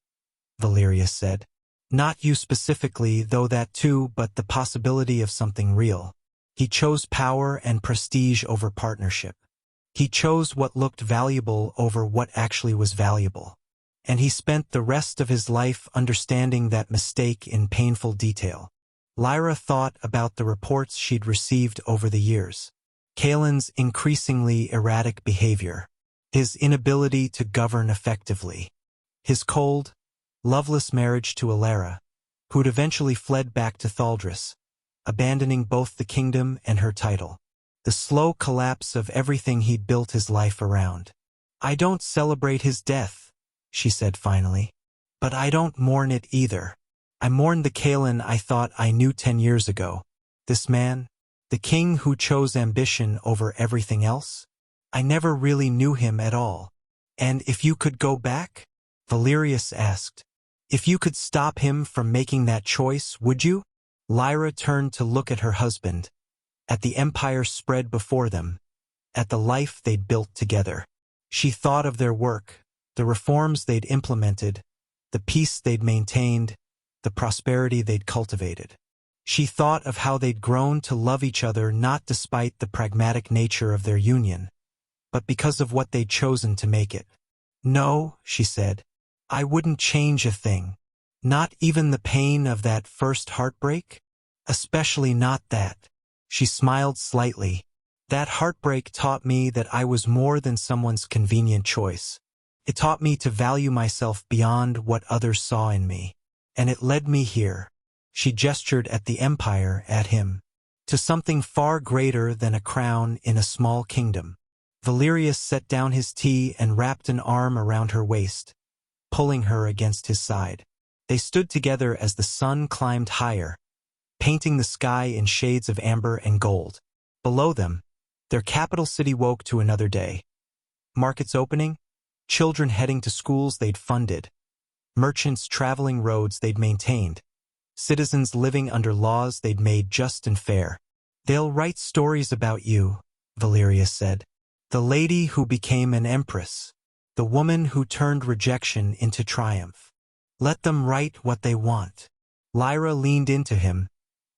Speaker 1: Valerius said. Not you specifically, though that too, but the possibility of something real. He chose power and prestige over partnership. He chose what looked valuable over what actually was valuable. And he spent the rest of his life understanding that mistake in painful detail. Lyra thought about the reports she'd received over the years. Kaelin's increasingly erratic behavior. His inability to govern effectively. His cold, loveless marriage to Alara, who'd eventually fled back to Thaldris, abandoning both the kingdom and her title. The slow collapse of everything he'd built his life around. I don't celebrate his death, she said finally. But I don't mourn it either. I mourn the Kaelin I thought I knew 10 years ago. This man, the king who chose ambition over everything else? I never really knew him at all. And if you could go back? Valerius asked. If you could stop him from making that choice, would you? Lyra turned to look at her husband, at the empire spread before them, at the life they'd built together. She thought of their work, the reforms they'd implemented, the peace they'd maintained, the prosperity they'd cultivated. She thought of how they'd grown to love each other not despite the pragmatic nature of their union, but because of what they'd chosen to make it. No, she said, I wouldn't change a thing. Not even the pain of that first heartbreak? Especially not that. She smiled slightly. That heartbreak taught me that I was more than someone's convenient choice. It taught me to value myself beyond what others saw in me. And it led me here. She gestured at the empire, at him. To something far greater than a crown in a small kingdom. Valerius set down his tea and wrapped an arm around her waist, pulling her against his side. They stood together as the sun climbed higher, painting the sky in shades of amber and gold. Below them, their capital city woke to another day. Markets opening, children heading to schools they'd funded, merchants traveling roads they'd maintained, citizens living under laws they'd made just and fair. They'll write stories about you, Valerius said. The lady who became an empress, the woman who turned rejection into triumph. Let them write what they want. Lyra leaned into him,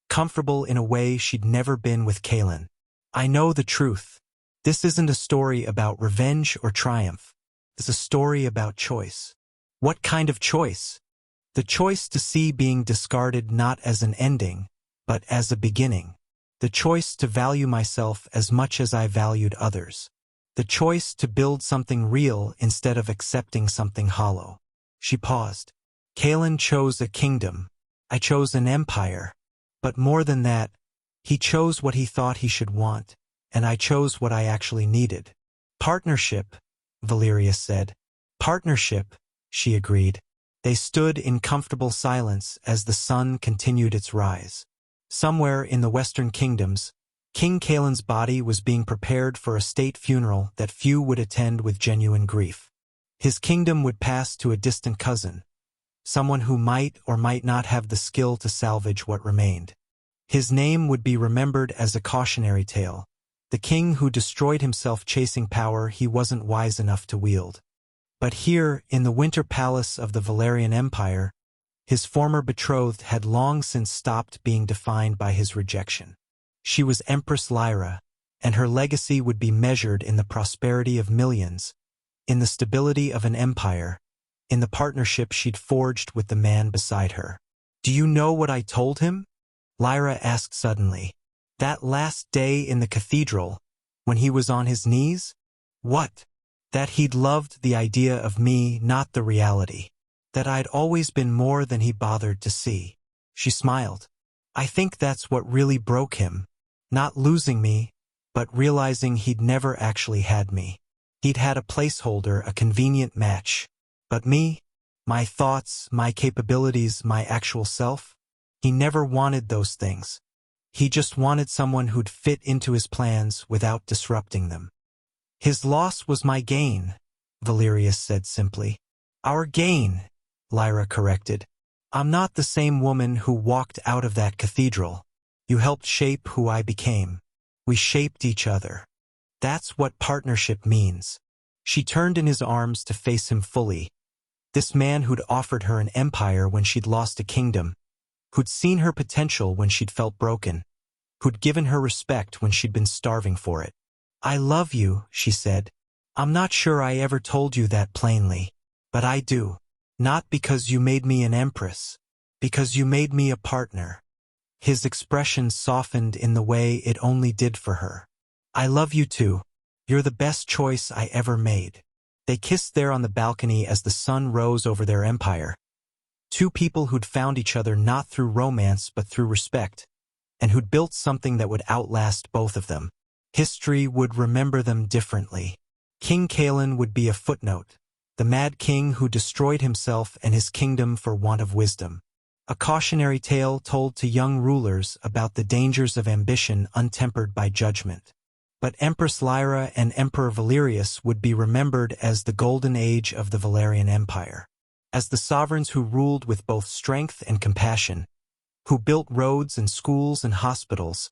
Speaker 1: comfortable in a way she'd never been with Kaelin. I know the truth. This isn't a story about revenge or triumph. It's a story about choice. What kind of choice? The choice to see being discarded not as an ending, but as a beginning. The choice to value myself as much as I valued others. The choice to build something real instead of accepting something hollow. She paused. Kaelin chose a kingdom. I chose an empire. But more than that, he chose what he thought he should want, and I chose what I actually needed. Partnership, Valerius said. Partnership, she agreed. They stood in comfortable silence as the sun continued its rise. Somewhere in the western kingdoms, King Kaelin's body was being prepared for a state funeral that few would attend with genuine grief. His kingdom would pass to a distant cousin, someone who might or might not have the skill to salvage what remained. His name would be remembered as a cautionary tale, the king who destroyed himself chasing power he wasn't wise enough to wield. But here, in the winter palace of the Valerian Empire, his former betrothed had long since stopped being defined by his rejection. She was Empress Lyra, and her legacy would be measured in the prosperity of millions, in the stability of an empire, in the partnership she'd forged with the man beside her. Do you know what I told him? Lyra asked suddenly. That last day in the cathedral, when he was on his knees? What? That he'd loved the idea of me, not the reality. That I'd always been more than he bothered to see. She smiled. I think that's what really broke him. Not losing me, but realizing he'd never actually had me. He'd had a placeholder, a convenient match. But me, my thoughts, my capabilities, my actual self, he never wanted those things. He just wanted someone who'd fit into his plans without disrupting them. His loss was my gain, Valerius said simply. Our gain, Lyra corrected. I'm not the same woman who walked out of that cathedral. You helped shape who I became. We shaped each other. That's what partnership means. She turned in his arms to face him fully. This man who'd offered her an empire when she'd lost a kingdom, who'd seen her potential when she'd felt broken, who'd given her respect when she'd been starving for it. "I love you," she said. "I'm not sure I ever told you that plainly, but I do. Not because you made me an empress, because you made me a partner." His expression softened in the way it only did for her. "I love you too. You're the best choice I ever made." They kissed there on the balcony as the sun rose over their empire. Two people who'd found each other not through romance but through respect, and who'd built something that would outlast both of them. History would remember them differently. King Kalen would be a footnote, the mad king who destroyed himself and his kingdom for want of wisdom. A cautionary tale told to young rulers about the dangers of ambition untempered by judgment. But Empress Lyra and Emperor Valerius would be remembered as the golden age of the Valerian Empire, as the sovereigns who ruled with both strength and compassion, who built roads and schools and hospitals,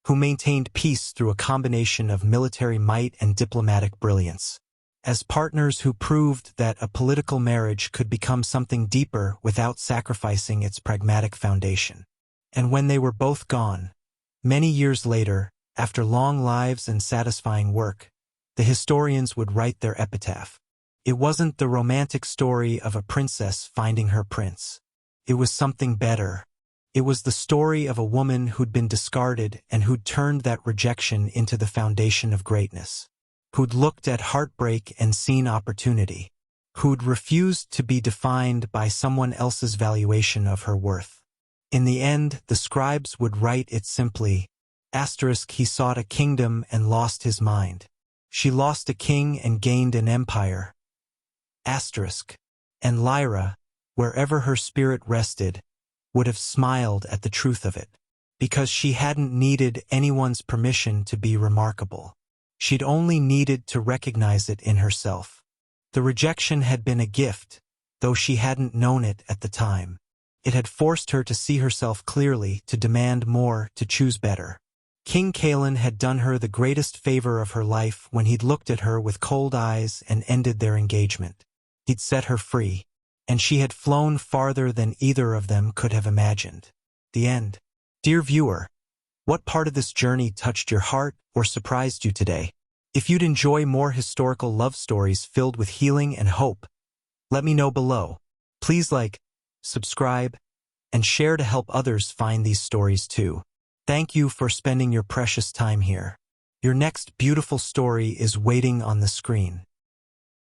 Speaker 1: who maintained peace through a combination of military might and diplomatic brilliance, as partners who proved that a political marriage could become something deeper without sacrificing its pragmatic foundation. And when they were both gone, many years later, after long lives and satisfying work, the historians would write their epitaph. It wasn't the romantic story of a princess finding her prince. It was something better. It was the story of a woman who'd been discarded and who'd turned that rejection into the foundation of greatness, who'd looked at heartbreak and seen opportunity, who'd refused to be defined by someone else's valuation of her worth. In the end, the scribes would write it simply, "He sought a kingdom and lost his mind. She lost a king and gained an empire." And Lyra, wherever her spirit rested, would have smiled at the truth of it, because she hadn't needed anyone's permission to be remarkable. She'd only needed to recognize it in herself. The rejection had been a gift, though she hadn't known it at the time. It had forced her to see herself clearly, to demand more, to choose better. King Kalen had done her the greatest favor of her life when he'd looked at her with cold eyes and ended their engagement. He'd set her free, and she had flown farther than either of them could have imagined. The end. Dear viewer, what part of this journey touched your heart or surprised you today? If you'd enjoy more historical love stories filled with healing and hope, let me know below. Please like, subscribe, and share to help others find these stories too. Thank you for spending your precious time here. Your next beautiful story is waiting on the screen.